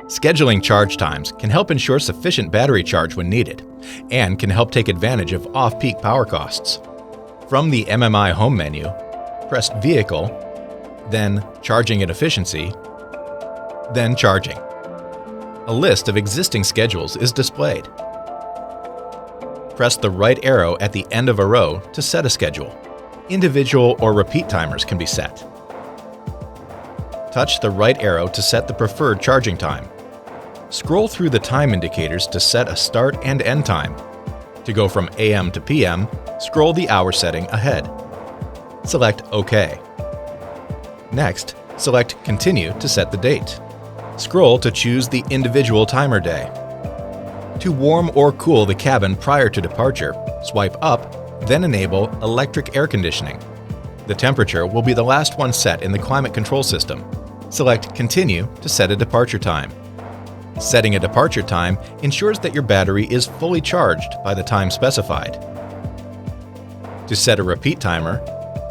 Scheduling charge times can help ensure sufficient battery charge when needed, and can help take advantage of off-peak power costs. From the MMI home menu, press Vehicle, then Charging and Efficiency, then Charging. A list of existing schedules is displayed. Press the right arrow at the end of a row to set a schedule. Individual or repeat timers can be set. Touch the right arrow to set the preferred charging time. Scroll through the time indicators to set a start and end time. To go from AM to PM, scroll the hour setting ahead. Select OK. Next, select Continue to set the date. Scroll to choose the individual timer day. To warm or cool the cabin prior to departure, swipe up, then enable electric air conditioning. The temperature will be the last one set in the climate control system. Select Continue to set a departure time. Setting a departure time ensures that your battery is fully charged by the time specified. To set a repeat timer,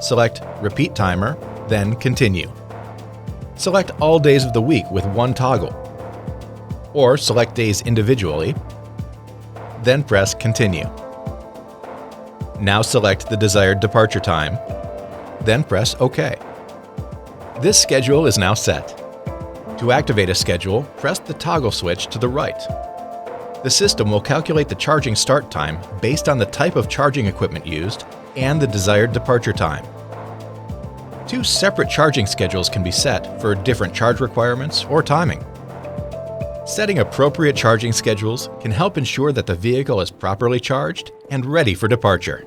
select Repeat Timer, then Continue. Select all days of the week with one toggle, or select days individually, then press Continue. Now select the desired departure time, then press OK. This schedule is now set. To activate a schedule, press the toggle switch to the right. The system will calculate the charging start time based on the type of charging equipment used and the desired departure time. Two separate charging schedules can be set for different charge requirements or timing. Setting appropriate charging schedules can help ensure that the vehicle is properly charged and ready for departure.